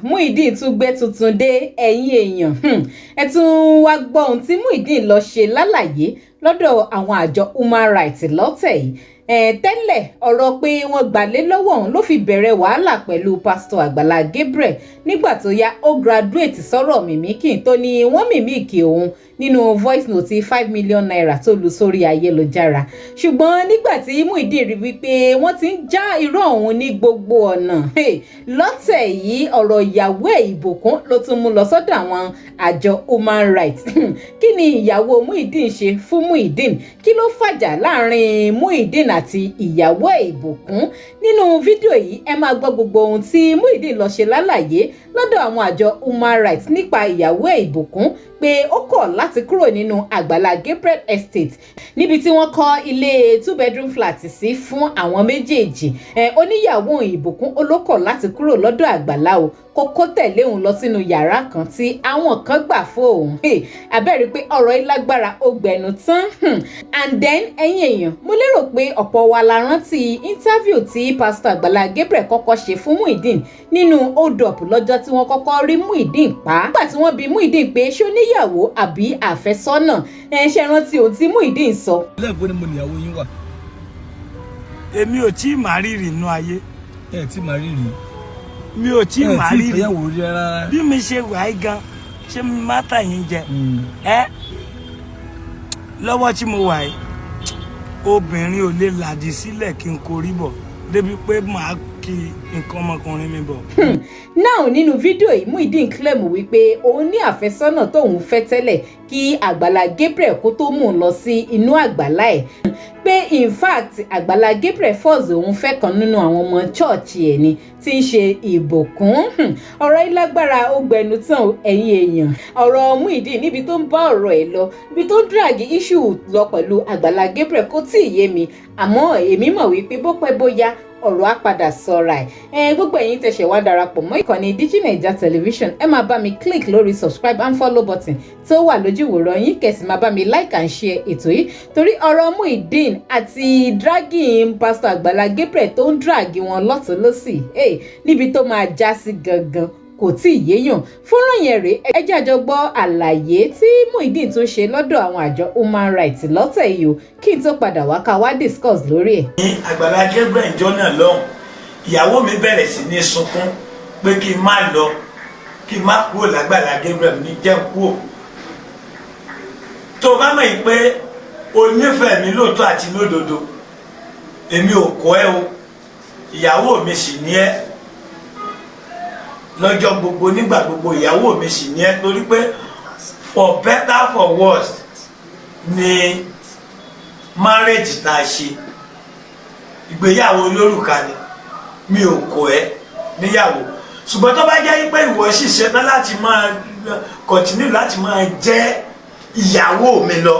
Muyideen tún gbé tuntun dé ẹ̀yin èèyàn ẹ tún wá gbọ́ ohun tí Muyideen lọ ṣe lálàyé lọ́dọ̀ àwọn àjọ human rights lọ́tẹ̀ yìí tẹ́lẹ̀ ọ̀rọ̀ pé wọ́n gbàlé lọ́wọ́ òun ló fi bẹ̀rẹ̀ wàhálà pẹ̀lú pásítọ̀ Àgbàlá Gabriel nígbà tó yá ó graduate sọ̀rọ̀ mímíkì tó ní wọ́n mímíkì òun nínú voice note 5 million naira tó lu sórí ayélujára ṣùgbọ́n nígbà tí Muyideen rí wípé wọ́n ti ń já irọ́ òun ní gbogbo ọ̀nà lọ́tẹ̀ yìí ọ̀rọ̀ ìyàwó Ìbùkún ló tún mú lọ sọ́dọ̀ àwọn àjọ human rights kí ni ìyàwó Muyideen ṣe fún Muyideen kí ló fàjà láàrin Muyideen àti ìyàwó Ìbùkún nínú fídíò yìí ẹ máa gbọ́ gbogbo ohun tí Muyideen lọ ṣe lálàyé lọ́dọ̀ àwọn àjọ human rights nípa ìyàwó Ìbùkún pé ó kọ̀ láti kúrò nínú Àgbàlá Gabriel estate níbi tí wọ́n kọ́ ilé 2-bedroom flat sí fún àwọn méjèèjì oníyàwó Ìbùkún ó ló kọ̀ láti kúrò lọ́dọ̀ Àgbàlá o kókó tẹ̀lé òun lọ sínú yàrá kan tí àwọn kan gbà fún òun abẹ́rẹ́ pé ọ̀rọ̀ yìí lágbára ó gbẹnu tán and then ẹ̀yin èèyàn mo lérò pé ọ̀pọ̀ wa la rántí interview tí pásítọ̀ Àgbàlá Gabriel kọ́kọ́ ṣe fún Muyideen nínú hold up lọ́jọ́ tí wọ́n kọ́kọ́ rí Muyideen pa nígbà tí wọ́n bi Muyideen pé ṣó níyàwó àbí àfẹ́sọ́nà ṣe rántí ohun tí Muyideen sọ. lẹ́ẹ̀kọ́ ni mo níyàwó yín wà. èmi ò tí ì má rírì inú ayé. ẹ tí màá rírì. mi ò tí ì má rírì. ẹ tí ìfẹ́yàwó rí rárá. bí mi ṣe wà á gan ṣé mi má tà yín jẹ. ẹ lọ́wọ́ tí mo wà yìí obìnrin ò lè làdí sílẹ̀ kí n korí bọ̀ débi pé màá kí nǹkan ọmọkùnrin mi bọ̀. náà nínú fídíò yìí Muyideen claim wípé òun ní àfẹ́sọ́nà tóun fẹ́ tẹ́lẹ̀ kí Àgbàlá Gabriel kó tó mú un lọ sí inú àgbàlá ẹ̀ pé in fact Àgbàlá Gabriel force òun fẹ́ kan nínú àwọn ọmọ chọ́ọ̀chì ẹ̀ ni tí ń ṣe Ìbùkún ọ̀rọ̀ yìí lágbára ó gbẹnu tán ẹ̀yin èèyàn ọ̀rọ̀ Muyideen níbi tó ń bá ọ̀rọ̀ ẹ̀ lọ ibi tó ń drag issue lọ pẹ̀lú Àgbàlá Gabriel kò tí ì yé mi àmọ́ èmi mọ̀ wípé bó pẹ́ bóyá ọ̀rọ̀ á padà sọ̀ra ẹ̀ gbogbo ẹ̀yin tẹ̀sẹ̀ wá darapọ̀ mọ́ ìkànnì DigiNaija television ẹ máa bá mi click lórí subscribe and follow button tó wà lójú ìwòran yín kẹ̀sì máa bá mi like and share ètò yìí torí ọ̀rọ̀ Muyideen àti dragging pásítọ̀ Àgbàlá Gabriel tó ń drag wọn lọ́tún lọ́sì níbi tó máa já sí gangan kò tí ì yéèyàn fọ́nrán yẹn rèé ẹ jẹ́ àjọ gbọ́ àlàyé tí Muyideen tún ṣe lọ́dọ̀ àwọn àjọ human rights lọ́tẹ̀ yìí o kí n tó padà wá ká wá discuss lórí ẹ̀. ní Àgbàlá Gabriel ìjọ náà lọ́hùn ìyàwó mi bẹ̀rẹ̀ sí ní sunkún pé kí n má lọ kí n má kúrò l'Àgbàlá Gabriel ní jẹ́ kúrò tó o bá mọ̀ yìí pé o nífẹ̀ẹ́ mi lóòótọ́ àti lódodo èmi ò kọ́ ẹ o ìyàwó mi sì ní ẹ lọ́jọ́ gbogbo nígbà gbogbo ìyàwó mi sì ní ẹ torí pé for better for worse ni marriage tá a ṣe ìgbéyàwó olórùka ni mi ò kọ̀ ẹ́ níyàwó ṣùgbọ́n tó bá jẹ́ pé ìwọ sì ṣetán láti máa continue láti máa jẹ́ ìyàwó mi lọ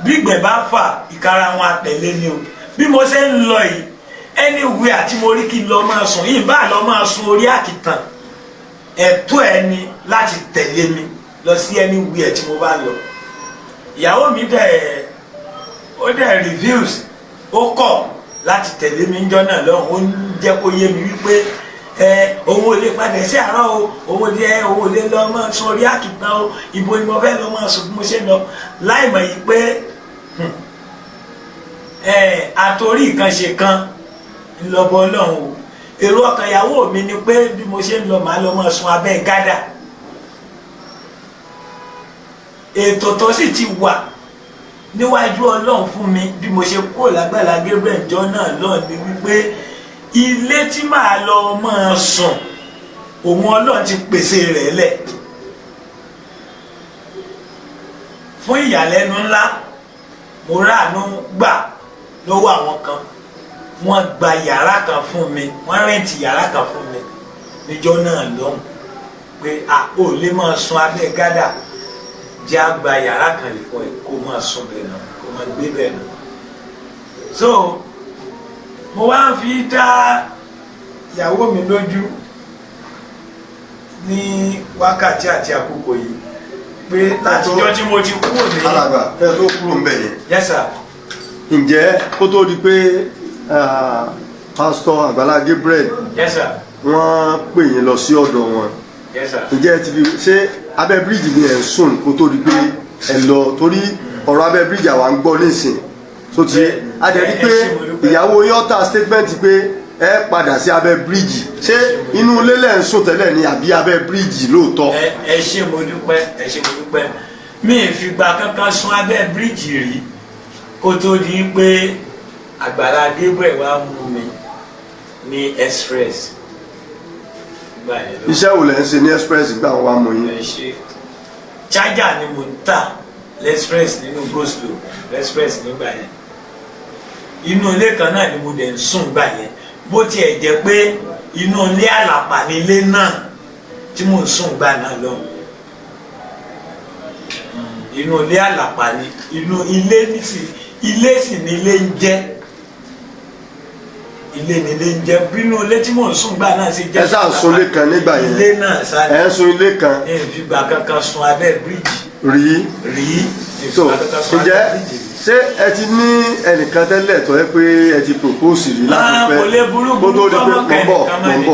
bí ìgbẹ́ bá fà ìkara wọn àtẹ̀lé ni o bí mo ṣe ń lọ yìí anywhere tí mo rí kí n lọ máa sùn yìí bá lọ máa sùn orí àkìtàn ẹ̀tọ́ ẹ ni láti tẹ̀lé mi lọ sí anywhere tí mo bá lọ ìyàwó mi dẹ̀ reviews ó kọ̀ láti tẹ̀lé mi níjọ́ náà lọ́hùn ó ń jẹ́ kó yé mi wípé òun ò lè padà sí àárọ̀ o òun ò lè lọ máa sùn orí àkìtàn o ibo ni mo fẹ́ lọ máa sùn bí mo ṣe lọ láì mọ̀ yìí pé àtòrí ìkànṣe kan ńlọbọ Ọlọ́run o èrò ọkàn ìyàwó mi ni pé bí mo ṣe ń lọ màá lọ máa sùn abẹ́ gádà ètò tó sì ti wà níwájú Ọlọ́run fún mi bí mo ṣe kúrò l'Àgbàlá Gabriel jọ náà lọ́ọ̀ ni wípé ilé tí màá lọ máa sùn òun Ọlọ́run ti pèsè rẹ̀ lẹ̀ fún ìyàlẹ́nu ńlá mo ráàánú gbà lọ́wọ́ àwọn kan wọ́n gba yàrá kan fún mi wọ́n rẹ́ǹtì yàrá kan fún mi níjọ́ náà lọ́hùn pé ò lè máa sùn abẹ́ gádà jẹ́ àgbà yàrá kan lè fọ ẹ̀ kó máa sùn bẹ́ẹ̀ náà kó máa gbé bẹ́ẹ̀ náà. so mo wá ń fi dá ìyàwó mi lójú ní wákàtí àti àkókò yìí pé látijọ́ tí mo ti kúrò ní. alàgbà ẹ tó kúrò ń bẹ̀ yẹn. yes sir. ǹjẹ́ kó tó di pé pásítọ̀ Àgbàlá Gabriel yes sir wọ́n pè yín lọ sí ọ̀dọ̀ wọn Yes, sir. ǹjẹ́ ti fi ṣé abẹ́ bíríìjì ni ẹ̀ ń sùn kó tó di pé ẹ lọ torí ọ̀rọ̀ abẹ́ bíríìjì àwa ń gbọ́ nísìn tó ti a dẹ̀ rí pé ìyàwó yọ́ta statement pé ẹ padà sí abẹ́ bíríìjì ṣé inú ilé lẹ́ ń sùn tẹ́lẹ̀ ni àbí abẹ́ bíríìjì lóòótọ́. ẹ ṣé mo dúpẹ́ ẹ ṣé mo dúpẹ́ mi ì fìgbà kankan sùn abẹ́ bíríìjì rí kó tó di pé Àgbàlá Gabriel wá mú mi ní express gbà yẹn lọ. iṣẹ́ wo lẹ́ ń ṣe ní express gbà wọ́n wá mú yín. ẹ ṣe charger ni mo ń tà l'express nínú Goslow l'express nígbà yẹn inú ilé kan náà ni mo dẹ̀ ń sùn gbà yẹn bó tiẹ̀ jẹ́ pé inú ilé àlàpà ní ilé náà tí mo ń sùn gbà náà lọ inú ilé àlàpà ní inú ilé sì ní ilé ń jẹ́ ilé ní ilé ń jẹ́ bínú ilé tí mo ń sùn gbà náà sì jẹ́ ẹ sáà sun ilé kan nígbà yẹn ilé náà sáà ẹ ń sun ilé kan ní ìfìgbà kankan sun abẹ́ bíríìjì rí so ìfìgbà kankan sun ǹjẹ́ abẹ́ bíríìjì. ṣé ẹ ti ní ẹnìkan tẹ́lẹ̀ tó yẹ pé ẹ ti propose rí láti fẹ́ kò lè burú kó tó di pé kọ́mọ kẹ́nìkan má ní.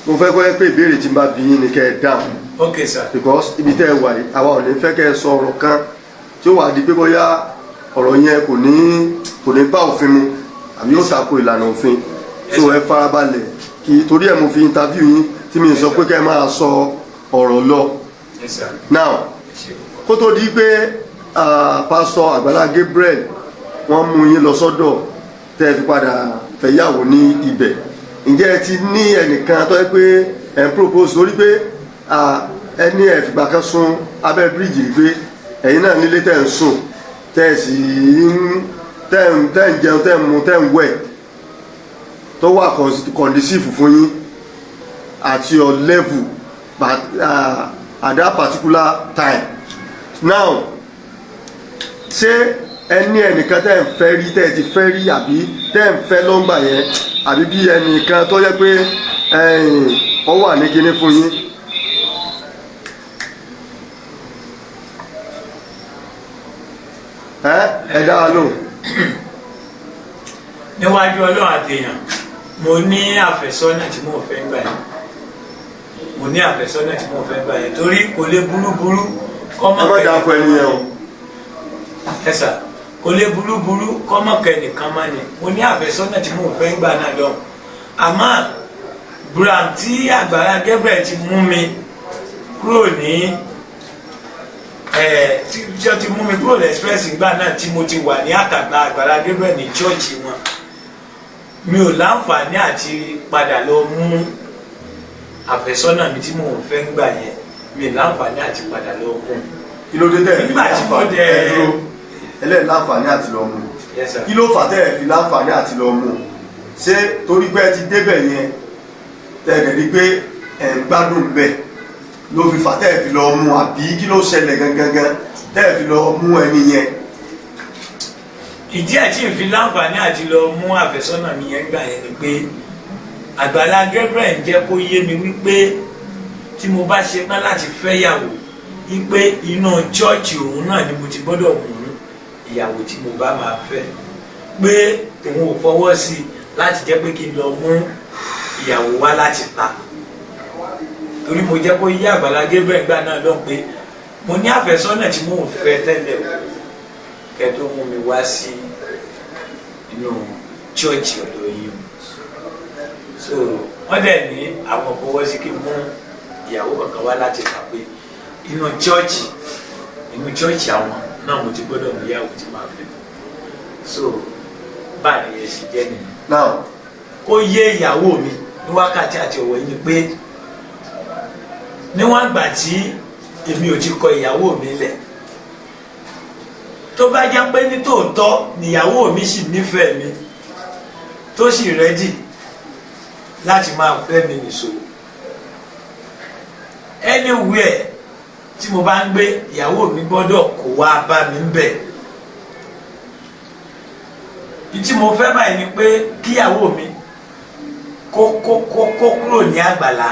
mo fẹ́ kọ́ ẹ pé ìbéèrè tí n bá bí yín ni kẹ́ ẹ dáhùn ok sir. because ibi tẹ́ ẹ wà yìí àwa ò ní fẹ́ kẹ́ ẹ sọ ọ̀rọ̀ kan tí ó wà di pé bóyá ọ̀rọ̀ yẹn kò ní bá òfin mu àbí yóò tako ìlànà òfin so ẹ farabalẹ̀ kí torí ẹ̀ mo fi interview yín tí mi sọ pé kẹ́ ẹ máa sọ ọ̀rọ̀ lọ Yes, sir. now kó tó di pé pásítọ̀ Àgbàlá Gabriel wọ́n mú yín lọ sọ́dọ̀ tẹ́ ẹ fi padà fẹ́yàwó ní ibẹ̀ ǹjẹ́ ẹ ti ní ẹnìkan tó yẹ pé ẹ ń propose torí pé ẹni ẹ fìgbà kan sùn abẹ́ bíríìjì pé ẹ̀yin náà nílé tẹ́ ń sùn tẹ́ ẹ sì tẹ́ ń jẹun tẹ́ ń mu tẹ́ ń wẹ̀ tó wà conducive fún yín at your level but at that particular time now ṣé ẹni ẹnìkan tẹ́ ń fẹ́ rí tẹ́ ẹ ti fẹ́ rí àbí tẹ́ ń fẹ́ lọ́ngbà yẹn àbí bí ẹnìkan tó yẹ pé ọ wà ní kinní fún yín. ẹ dá wa lóhùn. níwájú Ọlọ́run àtèèyàn mo ní àfẹ́sọ́nà tí mo fẹ́ gbà yẹn mo ní àfẹ́sọ́nà tí mo fẹ́ gbà yẹn torí kò lè burúburú kọ́mọ ẹ má dàpọ̀ ẹni yẹn o. ẹ sà kò lè burúburú kọ́mọ kẹ́nìkan má ni mo ní àfẹ́sọ́nà tí mo fẹ́ gbà náà lọ àmọ́ Bram tí Àgbàlá Gabriel ti mú mi kúrò ní tí ó ti mú mi kúrò ní express ìgbà náà tí mo ti wà ní àkàtà Àgbàlá Gabriel ní chọ́ọ̀chì wọn mi ò láǹfààní àti padà lọ mú àfẹ́sọ́nà mi tí mo fẹ́ ń gbà yẹn mi ò láǹfààní àti padà lọ mú. kí ló dé tẹ̀ nígbà tí mo dẹ̀ ẹlẹ́ẹ̀ láǹfààní àti lọ mú Yes, sir. kí ló fà tẹ́ ẹ fi láǹfààní àti lọ mú ṣé torí pé ẹ ti débẹ̀ yẹn tẹ́ ẹ rí pé ẹ̀ ń gbádùn bẹ́ẹ̀ ló fi fà tẹ́ ẹ fi lọ mú àbí kí ló ṣẹlẹ̀ gangan tẹ́ ẹ fi lọ mú ẹni yẹn. ìdí ẹ̀ tí n fi láǹfààní àti lọ mú àfẹ́sọ́nà mi yẹn gbà yẹn ni pé Àgbàlá Gabriel ń jẹ́ kó yé mi wípé tí mo bá ṣe tán láti fẹ́yàwó wípé inú chọ́ọ̀chì òun náà ni mo ti gbọ́dọ̀ mú ìyàwó tí mo bá máa fẹ́ pé òun ò fọwọ́ sí i láti jẹ́ pé kí n lọ mú ìyàwó wá láti ta torí mo jẹ́ kó yé Àgbàlá Gabriel gbà náà lọ pé mo ní àfẹ́sọ́nà tí mo fẹ́ tẹ́lẹ̀ o kẹ́ tó mú mi wá sí inú chọ́ọ̀chì ọ̀dọ̀ yìí so wọ́n dẹ̀ ní àwọn fọwọ́ sí kí n mú ìyàwó kankan wá láti ta pé inú chọ́ọ̀chì àwọn náà mo ti gbọ́dọ̀ mú ìyàwó tí màá fẹ́ so báyìí yẹn sì jẹ́ nìyẹn. now kó yé ìyàwó mi ní wákàtí àti ọ̀wọ̀ yìí ni pé níwọ̀n àgbà tí èmi ò ti kọ ìyàwó mi lẹ̀ tó bá jẹ́ pé ní tòótọ́ níyàwó mi sì nífẹ̀ẹ́ mi tó sì rẹ́dì láti máa fẹ́ mi nìṣó anywhere tí mo bá ń gbé ìyàwó mi gbọ́dọ̀ kó wá bá mi ń bẹ̀ tí mo fẹ́ báyìí ni pé kíyàwó mi kó kúrò ní Àgbàlá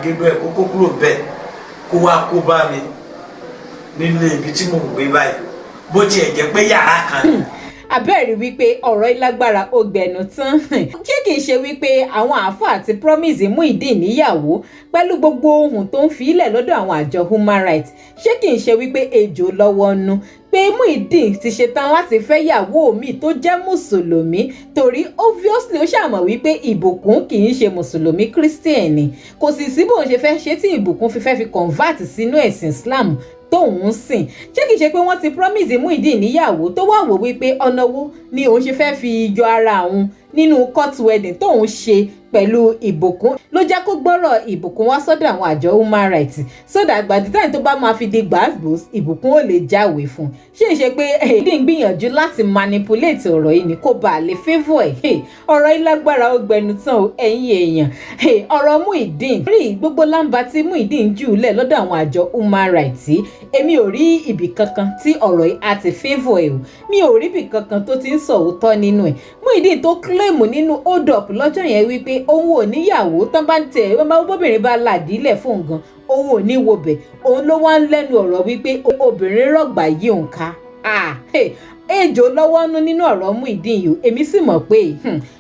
Gabriel kó kúrò bẹ́ẹ̀ kó wá kó bá mi nílé ibi tí mo ń gbé báyìí bó tiẹ̀ jẹ́ pé yàrá kan. abẹ́rìí wípé ọ̀rọ̀ ìlágbára ó gbẹnu tán ṣé kìí ṣe wípé àwọn àáfàá ti promise Muyideen níyàwó pẹ̀lú gbogbo ohun tó ń fi ilẹ̀ lọ́dọ̀ àwọn àjọ human rights ṣé kìí ṣe wípé ejò lọ́wọ́ nú pé Muyideen ti ṣetán láti fẹ́ yàwó mi tó jẹ́ mùsùlùmí torí obviously ó ṣàmọ̀ wípé ìbùkún kì í ṣe mùsùlùmí kírísítẹ̀nì kò sì sí bóun ṣe fẹ́ ṣe tí ìbùkún fi fẹ́ fi convert sínú ẹ̀sìn Islam tóun sìn ṣé kìí ṣe pé wọ́n ti promise Muyideen níyàwó tó wá wò wípé ọ̀nà wo ni òun ṣe fẹ́ fi yọ ara òun nínú court wedding tóun ṣe pẹ̀lú ìbùkún ló jẹ́ kó gbọ́rọ̀ ìbùkún wá sọ́dọ̀ àwọn àjọ human rights sódà àgbàdì táyì tó bá máa fi di gbàgbós ìbùkún ò lè jáwèé fún ṣé ìṣe pé èdè ń gbìyànjú láti manipulate ọ̀rọ̀ yìí ni kó bàa lè favour ẹ̀ ọ̀rọ̀ yìí lágbára ó gbẹnu tán o ẹ̀yin èèyàn ọ̀rọ̀ Muyideen rí gbogbo lámbà tí Muyideen jù lẹ̀ lọ́dọ̀ àwọn àjọ human rights èmi ò rí ibì kankan tí ọ̀rọ̀ yìí á ti favour ẹ̀ o mi ò rí ibì kankan tó ti ń sọ òótọ́ nínú ẹ̀ Muyideen tó claim nínú hold up lọ́jọ́ yẹn wípé òun ò níyàwó tán bá ń tẹ̀ bóbìnrin bá làdílẹ̀ fún gan òun ò ní wo bẹ̀ òun ló wá ń lẹ́nu ọ̀rọ̀ wípé obìnrin rọ̀gbà yí òun ká ejò lọ́wọ́ nú nínú ọ̀rọ̀ Muyideen yìí èmi sì mọ̀ pé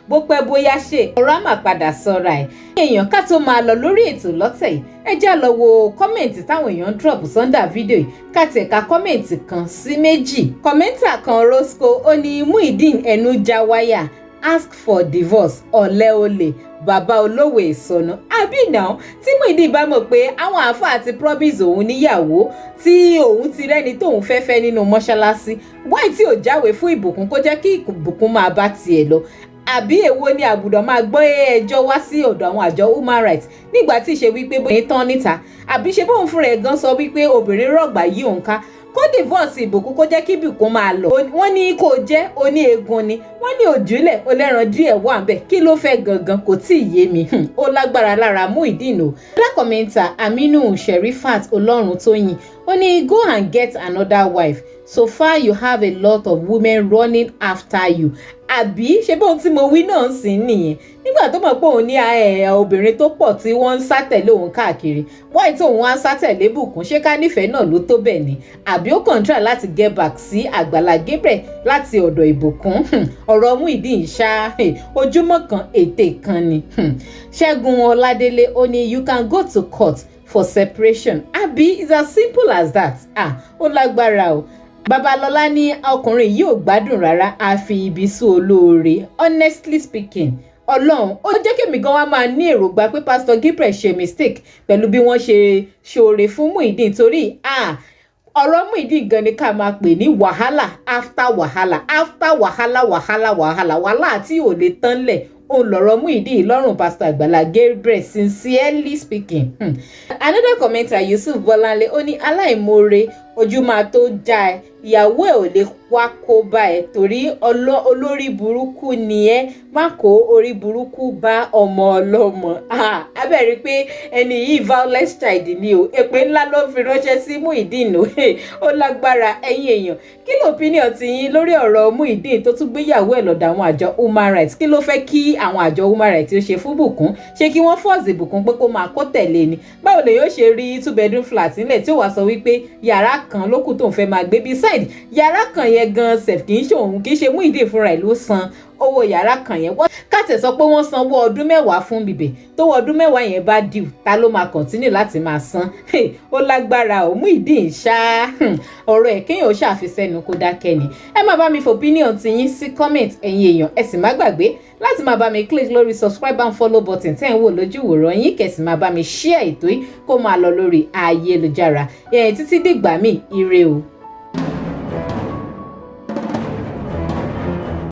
bó pẹ́ bóyá ṣe ọ̀rọ̀ á mà padà sọ́ra ẹ̀ èèyàn ká tó máa lọ lórí ètò lọ́tẹ̀ yìí ẹ já lọ wo kọ́mẹ̀ntì táwọn èèyàn drop sọ́ndà fídíò yìí ká tẹ̀ ka kọ́mẹ̀ntì kan sí méjì kọ́mẹ́ntà kan Roscoe ó ní Muyideen ẹnu já wáyà ask for divorce ọ̀lẹ́ olè bàbá olówó ìsọnù àbí náà tí Muyideen bá mọ̀ pé àwọn àáfàá ti promise òun níyàwó tí òun ti rẹ́ni tóun fẹ́fẹ́ nínú mọ́ṣáláṣí wáì tí ò jáwèé fún ìbùkún kó jẹ́ kí ìbùkún máa bá tiẹ̀ lọ àbí èwo ni àbùdọ̀ máa gbọ́ ẹjọ́ wá sí ọ̀dọ̀ àwọn àjọ human rights nígbà tí ìṣe wípé bóyá tán níta àbí ṣe bóun fúnra ẹ̀ gan sọ wípé obìnrin rọ̀gbà yí òun ká kó divorce ìbùkún kó jẹ́ kí ìbùkún máa lọ wọ́n ní kó jẹ́ oní eegun ni wọ́n ní òjúlẹ̀ olẹ́ran díẹ̀ wà ń bẹ̀ kí ló fẹ́ gangan kò tí ì yé mi ó lágbára lára Muyideen o. black commenter Aminu Sherifat Olóruntóyìn ó ní go and get another wife so far you have a lot of women running after you àbí ṣe bóun tí mo wí náà sì nìyẹn nígbà tó mọ̀ pé òun ní obìnrin tó pọ̀ tí wọ́n ń sátẹ̀lé òun káàkiri wáyé tí òun wá ń sátẹ̀lé bùkún ṣé ká nífẹ̀ẹ́ náà ló tó bẹ́ẹ̀ ni àbí ó kàn try láti get back sí Àgbàlá Gabriel láti ọ̀dọ̀ ìbùkún ọ̀rọ̀ Muyideen ṣá ojúmọ́ kan ètè kan ni. Ṣẹ́gun Ọládélé ó ní you can go to court for separation àbí it's as simple as that ó lágbára o. Babalọ́lá ní ọkùnrin yìí ò gbádùn rárá àfi ibi sí olóore honestly speaking Ọlọ́run ó jẹ́ kí èmi gan wá máa ní èrògbà pé Pastor Gabriel ṣe mistake pẹ̀lú bí wọ́n ṣe ṣoore fún Muyideen torí ọ̀rọ̀ Muyideen gan ni ká máa pè ní wàhálà after wàhálà after wàhálà tí ò lè tán lẹ̀ òun lọ̀rọ̀ Muyideen lọ́rùn Pastor Àgbàlá Gabriel sincerely speaking. Another commenter Yusuf Bọ́láńlé ó ní aláìmoore ojú máa tó já ẹ ìyàwó ẹ ò lè wá kó bá ẹ torí olórí burúkú ni ẹ má kó orí burúkú bá ọmọ ọlọ́mọ. Abẹ́rẹ́ pé ẹni yìí violence child ni o èpè ńlá ló fi ránṣẹ́ sí Muyideen o ó lágbára ẹ̀yin èèyàn kí ló opinion ti yín lórí ọ̀rọ̀ Muyideen tó tún gbéyàwó ẹ̀ lọ́dọ̀ àwọn àjọ human rights kí ló fẹ́ kí àwọn àjọ human rights ó ṣe fún Bùkún ṣé kí wọ́n force Bùkún pé kó máa kó tẹ̀lé ni báwo lè yóò ṣe rí 2 bedroom flat nílẹ̀ tí ó wàá sọ wípé yàrá kan lókù tóun fẹ́ máa gbé beside yàrá kan yẹn gan sef kì í ṣe òun kì í ṣe Muyideen fúnra ẹ̀ ló san owó yàrá kan yẹn káàtẹ̀ sọ pé wọ́n sanwó ọdún 10 fún bíbẹ̀ tó wọ ọdún 10 yẹn bá dìú ta ló máa continue láti máa san ó lágbára ò Muyideen ṣá ọ̀rọ̀ ẹ̀ kéèyàn ó ṣàfisẹ́nu kó dákẹ́ ni ẹ máa bá mi fọ opinion ti yín sí comment ẹ̀yin èèyàn ẹ sì má gbàgbé láti máa bá mi click lórí subscribe and follow button tẹ́ ń wò lójú ìwòran yín kẹ̀sì máa bá mi share ètò yìí kó máa lọ lórí ayélujára títí dìgbà míì ire o.